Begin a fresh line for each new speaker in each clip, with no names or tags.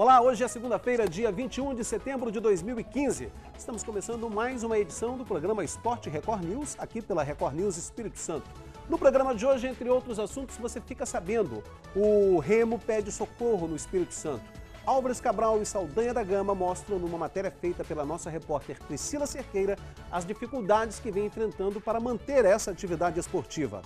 Olá, hoje é segunda-feira, dia 21 de setembro de 2015. Estamos começando mais uma edição do programa Esporte Record News, aqui pela Record News Espírito Santo. No programa de hoje, entre outros assuntos, você fica sabendo: o Remo pede socorro no Espírito Santo. Álvares Cabral e Saldanha da Gama mostram numa matéria feita pela nossa repórter Priscila Cerqueira as dificuldades que vem enfrentando para manter essa atividade esportiva.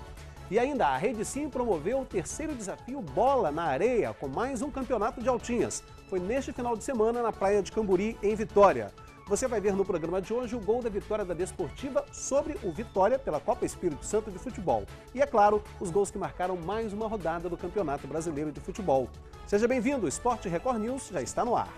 E ainda, a Rede Sim promoveu o terceiro desafio Bola na Areia, com mais um campeonato de altinhas. Foi neste final de semana na praia de Camburi, em Vitória. Você vai ver no programa de hoje o gol da vitória da Desportiva sobre o Vitória pela Copa Espírito Santo de Futebol. E, é claro, os gols que marcaram mais uma rodada do Campeonato Brasileiro de Futebol. Seja bem-vindo, o Esporte Record News já está no ar.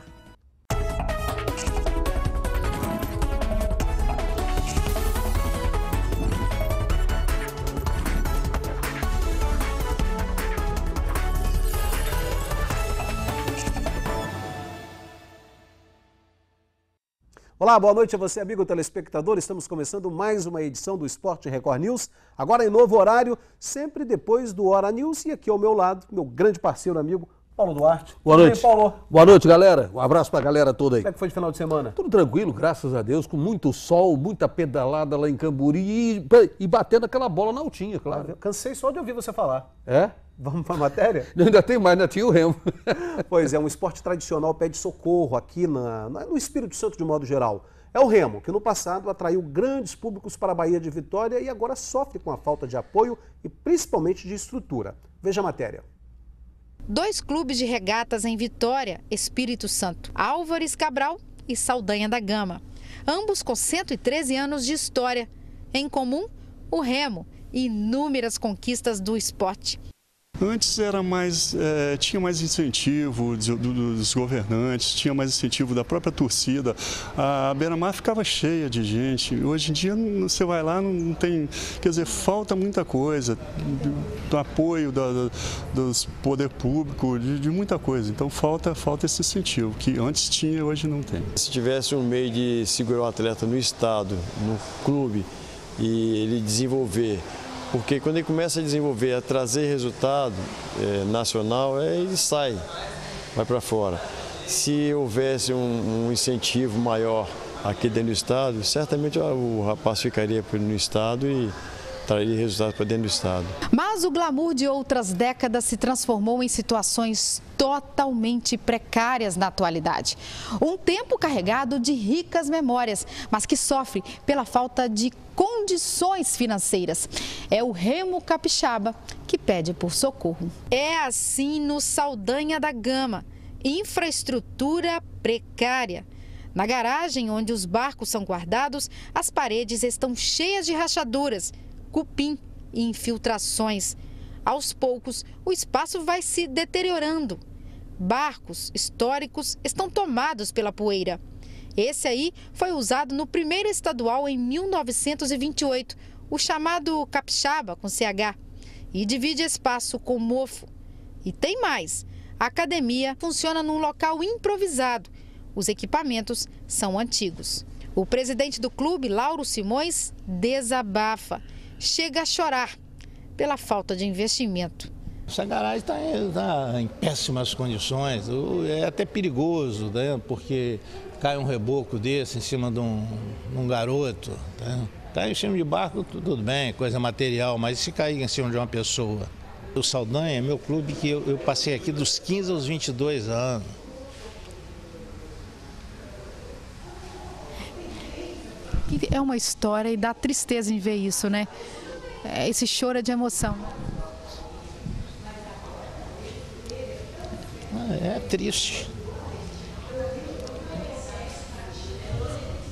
Olá, boa noite a você, amigo telespectador. Estamos começando mais uma edição do Esporte Record News, agora em novo horário, sempre depois do Hora News. E aqui ao meu lado, meu grande parceiro, amigo, Paulo Duarte.
Boa noite.
Tudo bem, Paulo?
Boa noite, galera. Um abraço pra galera toda aí.
Como é que foi de final de semana?
Tudo tranquilo, graças a Deus, com muito sol, muita pedalada lá em Camburi e batendo aquela bola na altinha, claro.
Eu cansei só de ouvir você falar.
É?
Vamos para a matéria?
Ainda tem mais, ainda tinha o Remo.
Pois é, um esporte tradicional pede socorro aqui no Espírito Santo de modo geral. É o Remo, que no passado atraiu grandes públicos para a Baía de Vitória e agora sofre com a falta de apoio e principalmente de estrutura. Veja a matéria.
2 clubes de regatas em Vitória, Espírito Santo, Álvares Cabral e Saldanha da Gama. Ambos com 113 anos de história. Em comum, o Remo e inúmeras conquistas do esporte.
Antes era tinha mais incentivo dos governantes, tinha mais incentivo da própria torcida. A beira-mar ficava cheia de gente. Hoje em dia você vai lá, não tem, quer dizer, falta muita coisa, do apoio dos poder público, de muita coisa. Então falta esse incentivo, que antes tinha e hoje não tem.
Se tivesse um meio de segurar o atleta no estado, no clube, e ele desenvolver. Porque quando ele começa a desenvolver, a trazer resultado nacional, ele sai, vai para fora. Se houvesse um incentivo maior aqui dentro do estado, certamente o rapaz ficaria no estado e traria resultados para dentro do estado.
Mas o glamour de outras décadas se transformou em situações totalmente precárias na atualidade. Um tempo carregado de ricas memórias, mas que sofre pela falta de condições financeiras. É o Remo Capixaba que pede por socorro. É assim no Saldanha da Gama. Infraestrutura precária. Na garagem onde os barcos são guardados, as paredes estão cheias de rachaduras, cupim e infiltrações. Aos poucos, o espaço vai se deteriorando. Barcos históricos estão tomados pela poeira. Esse aí foi usado no primeiro estadual em 1928, o chamado Capixaba com CH, e divide espaço com mofo. E tem mais, a academia funciona num local improvisado. Os equipamentos são antigos. O presidente do clube, Lauro Simões, desabafa. Chega a chorar pela falta de investimento.
Essa garagem está em péssimas condições, é até perigoso, né? Porque cai um reboco desse em cima de um garoto. Né? Cai em cima de barco, tudo bem, coisa material, mas se cair em cima de uma pessoa? O Saldanha é meu clube que eu passei aqui dos 15 aos 22 anos.
É uma história e dá tristeza em ver isso, né? Esse choro é de emoção.
É triste.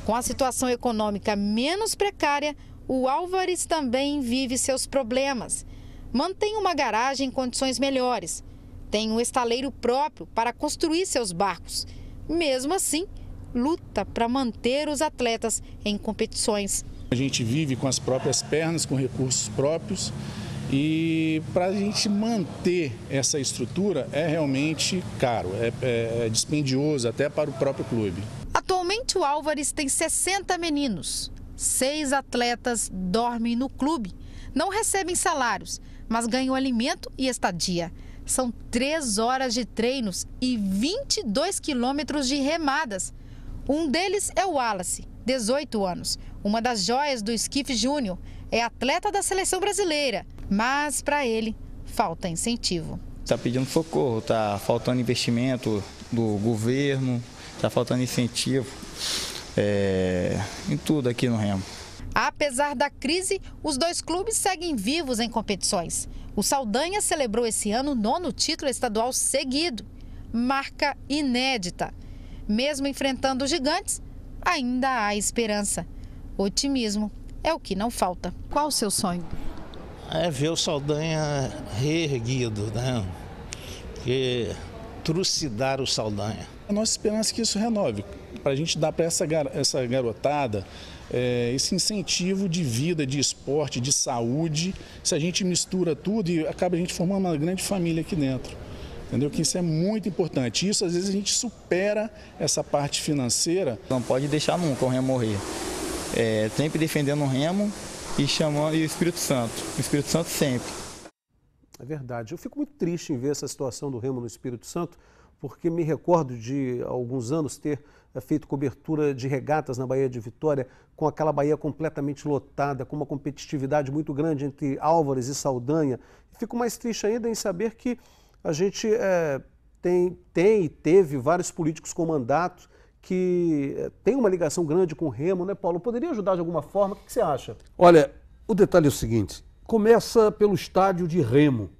Com a situação econômica menos precária, o Álvares também vive seus problemas. Mantém uma garagem em condições melhores. Tem um estaleiro próprio para construir seus barcos. Mesmo assim, luta para manter os atletas em competições.
A gente vive com as próprias pernas, com recursos próprios, e para a gente manter essa estrutura é realmente caro, é dispendioso até para o próprio clube.
Atualmente o Álvares tem 60 meninos. 6 atletas dormem no clube. Não recebem salários, mas ganham alimento e estadia. São 3 horas de treinos e 22 quilômetros de remadas. Um deles é o Wallace, 18 anos, uma das joias do esquife júnior. É atleta da seleção brasileira, mas para ele falta incentivo.
Está pedindo socorro, está faltando investimento do governo, está faltando incentivo em tudo aqui no remo.
Apesar da crise, os 2 clubes seguem vivos em competições. O Saldanha celebrou esse ano o 9º título estadual seguido, marca inédita. Mesmo enfrentando os gigantes, ainda há esperança. Otimismo é o que não falta. Qual o seu sonho?
É ver o Saldanha reerguido, né? Porque trucidar o Saldanha.
A nossa esperança é que isso renove, para a gente dar para essa garotada esse incentivo de vida, de esporte, de saúde. Se a gente mistura tudo e acaba a gente formando uma grande família aqui dentro. Entendeu? Que isso é muito importante. Isso, às vezes, a gente supera essa parte financeira.
Não pode deixar nunca o remo morrer. Sempre defendendo o remo e chamando o Espírito Santo. O Espírito Santo sempre.
É verdade. Eu fico muito triste em ver essa situação do remo no Espírito Santo, porque me recordo de, há alguns anos, ter feito cobertura de regatas na Baía de Vitória, com aquela baía completamente lotada, com uma competitividade muito grande entre Álvares e Saldanha. Fico mais triste ainda em saber que a gente tem e teve vários políticos com mandato que tem uma ligação grande com o remo, né, Paulo? Poderia ajudar de alguma forma? O que você acha?
Olha, o detalhe é o seguinte, começa pelo estádio de remo,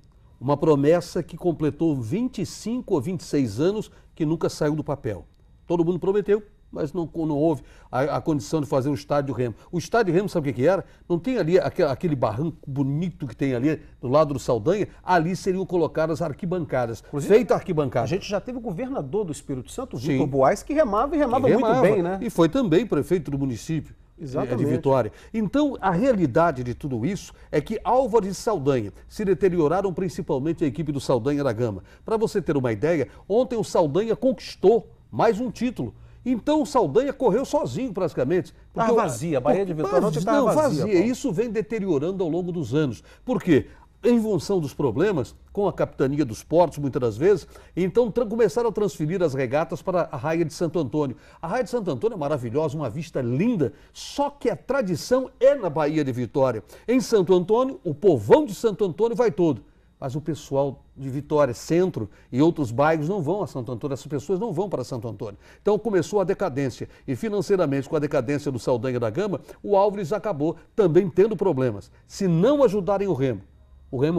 uma promessa que completou 25 ou 26 anos que nunca saiu do papel. Todo mundo prometeu, mas não houve a condição de fazer um estádio de remo. O estádio de remo, sabe o que era? Não tem ali aquele barranco bonito que tem ali do lado do Saldanha, ali seriam colocadas arquibancadas, feita arquibancada.
A gente já teve o governador do Espírito Santo, Vitor Buarque, que remava muito bem, né?
E foi também prefeito do município. De Vitória. Então, a realidade de tudo isso é que Álvares e Saldanha se deterioraram, principalmente a equipe do Saldanha da Gama. Para você ter uma ideia, ontem o Saldanha conquistou mais um título. Então o Saldanha correu sozinho praticamente.
Estava vazia, a Baía de Vitória estava vazia.
Isso vem deteriorando ao longo dos anos. Por quê? Em função dos problemas com a capitania dos portos, muitas das vezes, então começaram a transferir as regatas para a Raia de Santo Antônio. A Raia de Santo Antônio é maravilhosa, uma vista linda, só que a tradição é na Baía de Vitória. Em Santo Antônio, o povão de Santo Antônio vai todo. Mas o pessoal de Vitória, Centro e outros bairros não vão a Santo Antônio, essas pessoas não vão para Santo Antônio. Então começou a decadência e financeiramente com a decadência do Saldanha da Gama, o Álvares acabou também tendo problemas. Se não ajudarem o remo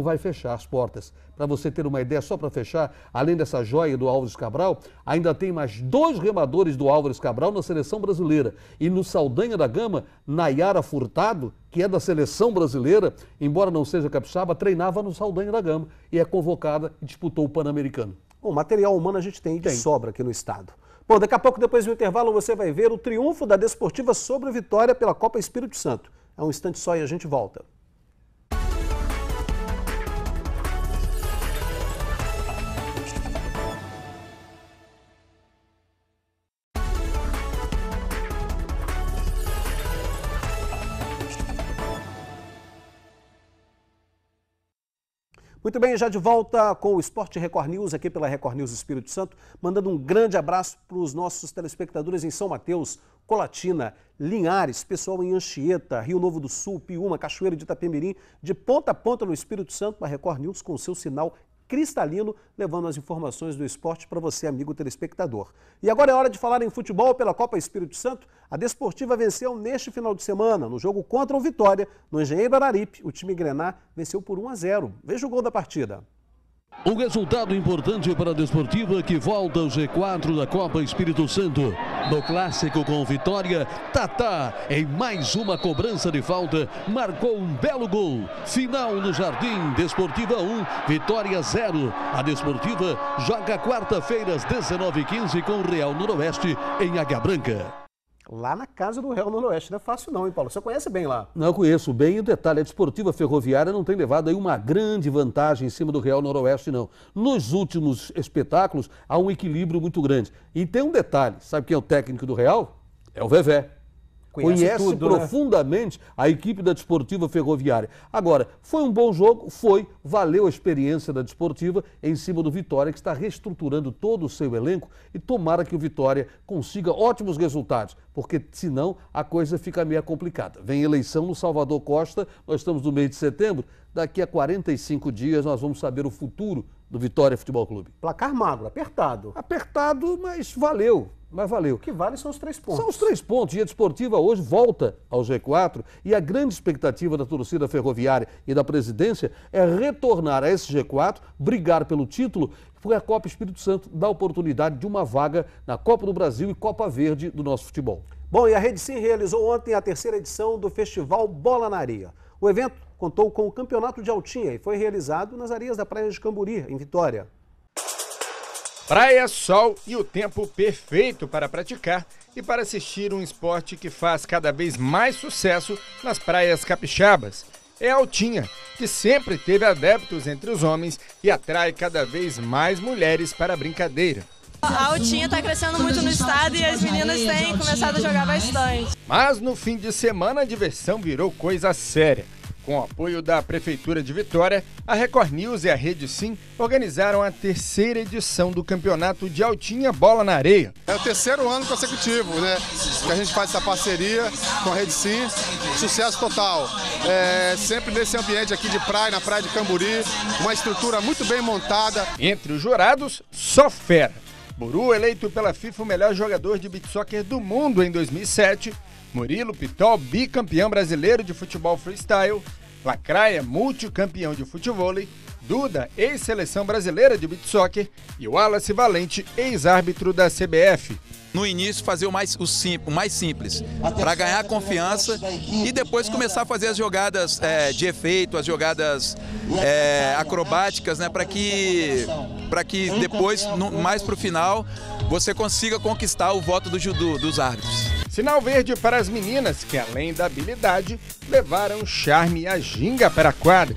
vai fechar as portas. Para você ter uma ideia, só para fechar, além dessa joia do Álvares Cabral, ainda tem mais 2 remadores do Álvares Cabral na seleção brasileira. E no Saldanha da Gama, Nayara Furtado, que é da seleção brasileira, embora não seja capixaba, treinava no Saldanha da Gama e é convocada e disputou o Pan-Americano.
Bom, material humano a gente tem de sobra aqui no estado. Bom, daqui a pouco, depois do intervalo, você vai ver o triunfo da Desportiva sobre o Vitória pela Copa Espírito Santo. É um instante só e a gente volta. Muito bem, já de volta com o Esporte Record News, aqui pela Record News Espírito Santo, mandando um grande abraço para os nossos telespectadores em São Mateus, Colatina, Linhares, pessoal em Anchieta, Rio Novo do Sul, Piúma, Cachoeira de Itapemirim, de ponta a ponta no Espírito Santo, para a Record News com o seu sinal cristalino, levando as informações do esporte para você, amigo telespectador. E agora é hora de falar em futebol pela Copa Espírito Santo. A Desportiva venceu neste final de semana, no jogo contra o Vitória, no Engenheiro Araripe. O time Grená venceu por 1-0. Veja o gol da partida.
Um resultado importante para a Desportiva, que volta ao G4 da Copa Espírito Santo. No clássico com Vitória, Tatá, em mais uma cobrança de falta, marcou um belo gol. Final no Jardim, Desportiva 1, Vitória 0. A Desportiva joga quarta-feira às 19h15 com o Real Noroeste em Águia Branca.
Lá na casa do Real Noroeste, não é fácil não, hein, Paulo? Você conhece bem lá?
Não, conheço bem. E o detalhe, a Desportiva Ferroviária não tem levado aí uma grande vantagem em cima do Real Noroeste, não. Nos últimos espetáculos, há um equilíbrio muito grande. E tem um detalhe, sabe quem é o técnico do Real? É o Vevé.
Conhece tudo, né?
Profundamente a equipe da Desportiva Ferroviária. Agora, foi um bom jogo? Foi. Valeu a experiência da Desportiva em cima do Vitória, que está reestruturando todo o seu elenco, e tomara que o Vitória consiga ótimos resultados, porque senão a coisa fica meio complicada. Vem eleição no Salvador Costa, nós estamos no mês de setembro, daqui a 45 dias nós vamos saber o futuro do Vitória Futebol Clube.
Placar magro, apertado.
Apertado, mas valeu. Mas valeu.
O que vale são os 3 pontos.
São os 3 pontos. E a Desportiva hoje volta ao G4, e a grande expectativa da torcida ferroviária e da presidência é retornar a esse G4, brigar pelo título, porque a Copa Espírito Santo dá oportunidade de uma vaga na Copa do Brasil e Copa Verde do nosso futebol.
Bom, e a Rede Sim realizou ontem a 3ª edição do Festival Bola na Areia. O evento contou com o Campeonato de Altinha e foi realizado nas areias da Praia de Camburi, em Vitória.
Praia, sol e o tempo perfeito para praticar e para assistir um esporte que faz cada vez mais sucesso nas praias capixabas. É a Altinha, que sempre teve adeptos entre os homens e atrai cada vez mais mulheres para a brincadeira.
A Altinha está crescendo muito no estado e as meninas têm começado a jogar bastante.
Mas no fim de semana a diversão virou coisa séria. Com o apoio da Prefeitura de Vitória, a Record News e a Rede Sim organizaram a 3ª edição do Campeonato de Altinha Bola na Areia.
É o 3º ano consecutivo, né, que a gente faz essa parceria com a Rede Sim, sucesso total. Sempre nesse ambiente aqui de praia, na Praia de Camburi, uma estrutura muito bem montada.
Entre os jurados, só fera. Buru, eleito pela FIFA o melhor jogador de beach soccer do mundo em 2007, Murilo Pitol, bicampeão brasileiro de futebol freestyle, Lacraia, multicampeão de futevôlei, Duda, ex-seleção brasileira de beach soccer, e Wallace Valente, ex-árbitro da CBF.
No início, fazer o mais simples, para ganhar confiança e depois começar a fazer as jogadas de efeito, as jogadas acrobáticas, né, para que depois, mais para o final, você consiga conquistar o voto dos árbitros.
Sinal verde para as meninas que, além da habilidade, levaram charme e a ginga para a quadra.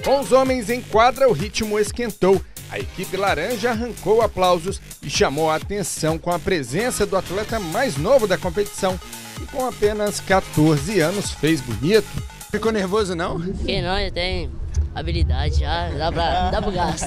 Com os homens em quadra, o ritmo esquentou. A equipe laranja arrancou aplausos e chamou a atenção com a presença do atleta mais novo da competição, que com apenas 14 anos fez bonito.
Ficou nervoso não?
Porque não, eu tenho habilidade já, dá pro gasto.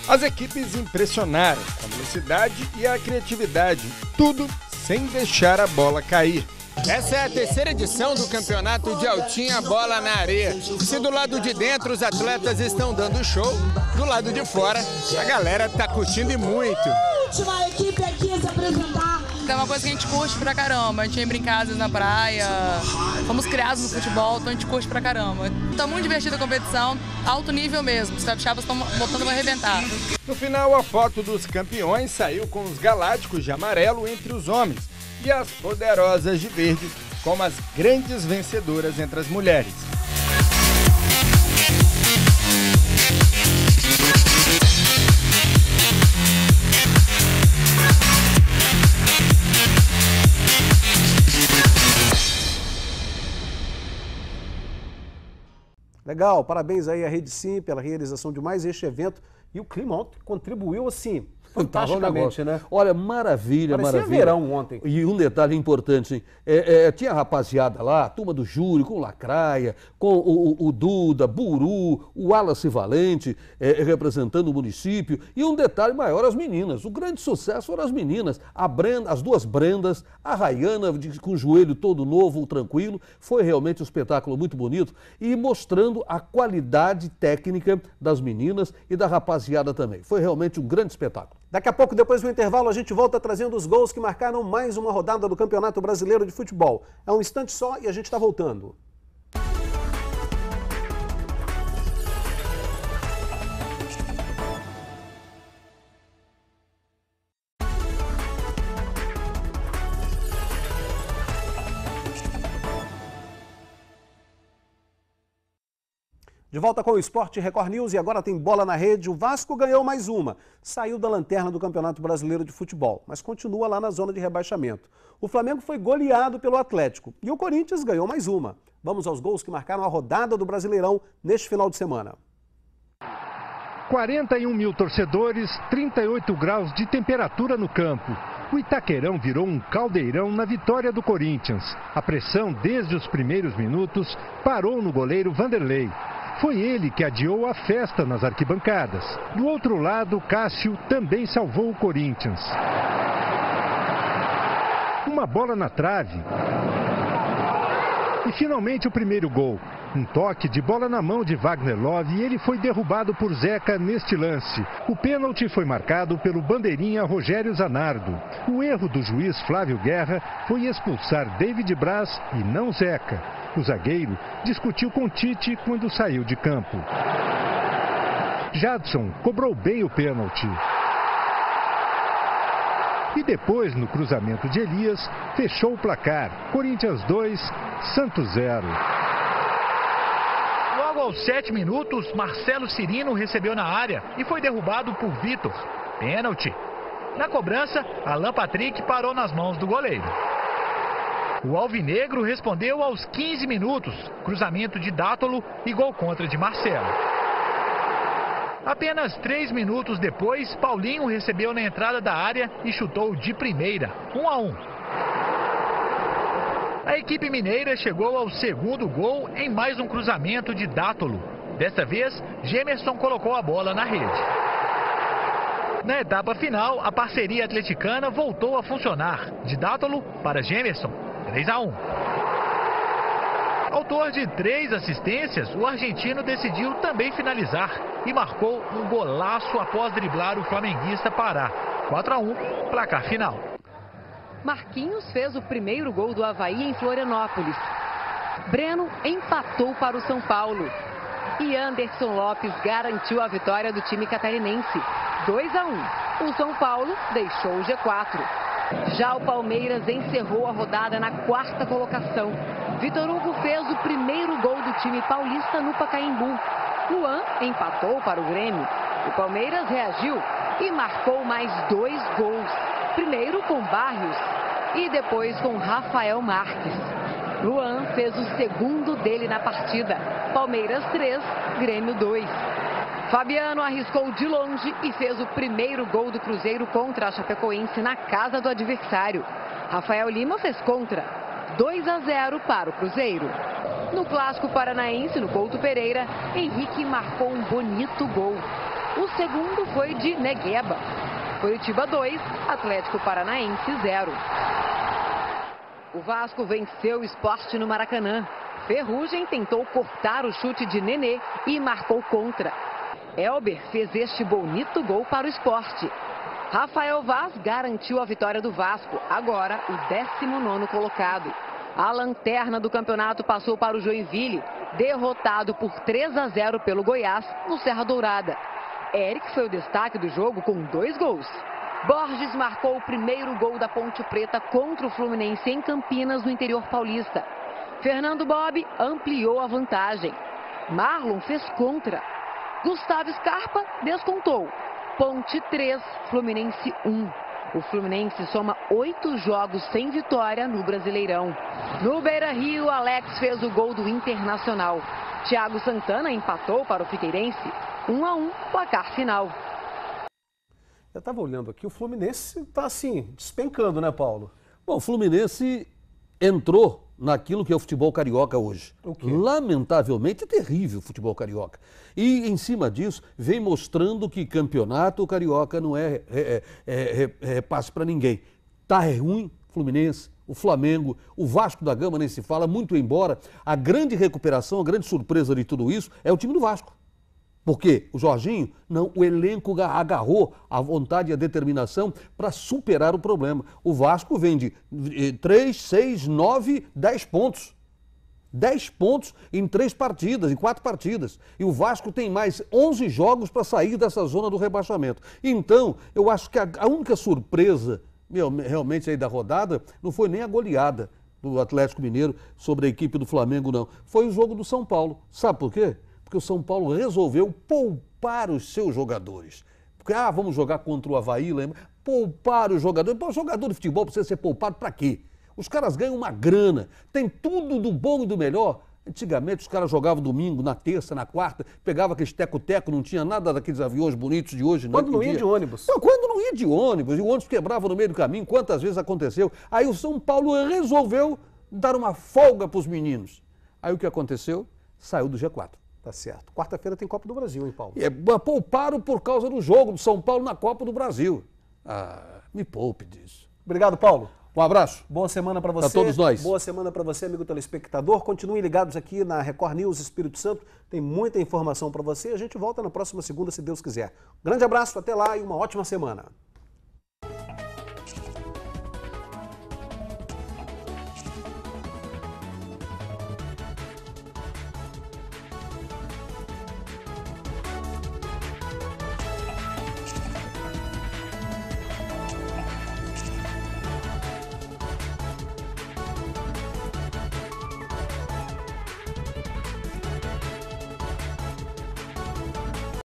As equipes impressionaram com a velocidade e a criatividade, tudo sem deixar a bola cair.
Essa é a 3ª edição do Campeonato de Altinha Bola na Areia. Se do lado de dentro os atletas estão dando show, do lado de fora a galera tá curtindo e muito.
Última equipe aqui a se apresentar.
É uma coisa que a gente curte pra caramba, a gente vem brincar às vezes na praia, fomos criados no futebol, então a gente curte pra caramba. Tá muito divertida a competição, alto nível mesmo, os capixabas estão voltando a arrebentar.
No final, a foto dos campeões saiu com os galácticos de amarelo entre os homens e as poderosas de verde como as grandes vencedoras entre as mulheres.
Legal, parabéns aí à Rede Sim pela realização de mais este evento. E o clima ontem contribuiu assim, fantasticamente, né?
Olha, maravilha,
parecia
maravilha.
Verão ontem.
E um detalhe importante, tinha a rapaziada lá, a turma do júri, com o Lacraia, com o Duda, Buru, o Wallace Valente, representando o município. E um detalhe maior, as meninas. O grande sucesso foram as meninas. As 2 Brendas, a Rayana com o joelho todo novo, tranquilo. Foi realmente um espetáculo muito bonito e mostrando a qualidade técnica das meninas e da rapaziada também. Foi realmente um grande espetáculo.
Daqui a pouco, depois do intervalo, a gente volta trazendo os gols que marcaram mais uma rodada do Campeonato Brasileiro de Futebol. É um instante só e a gente está voltando. De volta com o Esporte Record News e agora tem bola na rede. O Vasco ganhou mais uma. Saiu da lanterna do Campeonato Brasileiro de Futebol, mas continua lá na zona de rebaixamento. O Flamengo foi goleado pelo Atlético e o Corinthians ganhou mais uma. Vamos aos gols que marcaram a rodada do Brasileirão neste final de semana.
41 mil torcedores, 38 graus de temperatura no campo. O Itaquerão virou um caldeirão na vitória do Corinthians. A pressão desde os primeiros minutos parou no goleiro Vanderlei. Foi ele que adiou a festa nas arquibancadas. Do outro lado, Cássio também salvou o Corinthians. Uma bola na trave. E finalmente o primeiro gol. Um toque de bola na mão de Wagner Love e ele foi derrubado por Zeca neste lance. O pênalti foi marcado pelo bandeirinha Rogério Zanardo. O erro do juiz Flávio Guerra foi expulsar David Braz e não Zeca. O zagueiro discutiu com Tite quando saiu de campo. Jadson cobrou bem o pênalti. E depois, no cruzamento de Elias, fechou o placar. Corinthians 2, Santos 0.
Logo aos 7 minutos, Marcelo Cirino recebeu na área e foi derrubado por Vitor. Pênalti. Na cobrança, Alan Patrick parou nas mãos do goleiro. O alvinegro respondeu aos 15 minutos, cruzamento de Dátolo e gol contra de Marcelo. Apenas 3 minutos depois, Paulinho recebeu na entrada da área e chutou de primeira, 1-1. A equipe mineira chegou ao segundo gol em mais um cruzamento de Dátolo. Dessa vez, Gemerson colocou a bola na rede. Na etapa final, a parceria atleticana voltou a funcionar, de Dátolo para Gemerson, 3-1. Autor de 3 assistências, o argentino decidiu também finalizar e marcou um golaço após driblar o flamenguista Pará. 4-1, placar final.
Marquinhos fez o primeiro gol do Avaí em Florianópolis. Breno empatou para o São Paulo. E Anderson Lopes garantiu a vitória do time catarinense. 2-1. O São Paulo deixou o G4. Já o Palmeiras encerrou a rodada na 4ª colocação. Vitor Hugo fez o primeiro gol do time paulista no Pacaembu. Luan empatou para o Grêmio. O Palmeiras reagiu e marcou mais 2 gols. Primeiro com Barrios e depois com Rafael Marques. Luan fez o segundo dele na partida. Palmeiras 3, Grêmio 2. Fabiano arriscou de longe e fez o primeiro gol do Cruzeiro contra a Chapecoense na casa do adversário. Rafael Lima fez contra. 2-0 para o Cruzeiro. No Clássico Paranaense, no Couto Pereira, Henrique marcou um bonito gol. O segundo foi de Negueba. Curitiba 2, Atlético Paranaense 0. O Vasco venceu o Sport no Maracanã. Ferrugem tentou cortar o chute de Nenê e marcou contra. Elber fez este bonito gol para o Sport. Rafael Vaz garantiu a vitória do Vasco, agora o 19º colocado. A lanterna do campeonato passou para o Joinville, derrotado por 3-0 pelo Goiás no Serra Dourada. Eric foi o destaque do jogo com 2 gols. Borges marcou o primeiro gol da Ponte Preta contra o Fluminense em Campinas, no interior paulista. Fernando Bob ampliou a vantagem. Marlon fez contra. Gustavo Scarpa descontou. Ponte 3, Fluminense 1. O Fluminense soma 8 jogos sem vitória no Brasileirão. No Beira-Rio, Alex fez o gol do Internacional. Thiago Santana empatou para o Figueirense. 1-1, placar final.
Eu estava olhando aqui, o Fluminense está assim, despencando, né, Paulo?
Bom, o Fluminense entrou naquilo que é o futebol carioca hoje.
O quê?
Lamentavelmente terrível o futebol carioca. E em cima disso vem mostrando que campeonato carioca não é passe para ninguém. Tá ruim Fluminense, o Flamengo, o Vasco da Gama nem se fala, muito embora a grande recuperação, a grande surpresa de tudo isso é o time do Vasco. Porque o Jorginho, não, o elenco agarrou a vontade e a determinação para superar o problema. O Vasco vem de 3, 6, 9, 10 pontos. 10 pontos em 3 partidas, em 4 partidas. E o Vasco tem mais 11 jogos para sair dessa zona do rebaixamento. Então, eu acho que a única surpresa, realmente, aí da rodada, não foi nem a goleada do Atlético Mineiro sobre a equipe do Flamengo, não. Foi o jogo do São Paulo. Sabe por quê? Porque porque o São Paulo resolveu poupar os seus jogadores. Porque, vamos jogar contra o Avaí, lembra? Poupar os jogadores. Pô, jogador de futebol precisa ser poupado para quê? Os caras ganham uma grana, tem tudo do bom e do melhor. Antigamente os caras jogavam domingo, na terça, na quarta, pegava aqueles teco-teco, não tinha nada daqueles aviões bonitos de hoje.
Quando não ia de ônibus?
Não, quando não ia de ônibus, e o ônibus quebrava no meio do caminho, quantas vezes aconteceu. Aí o São Paulo resolveu dar uma folga para os meninos. Aí o que aconteceu? Saiu do G4.
Tá certo. Quarta-feira tem Copa do Brasil, hein, Paulo?
Pouparam por causa do jogo do São Paulo na Copa do Brasil. Me poupe disso.
Obrigado, Paulo.
Um abraço.
Boa semana para você.
Para todos nós.
Boa semana para você, amigo telespectador. Continuem ligados aqui na Record News Espírito Santo. Tem muita informação para você. A gente volta na próxima segunda, se Deus quiser. Grande abraço, até lá e uma ótima semana.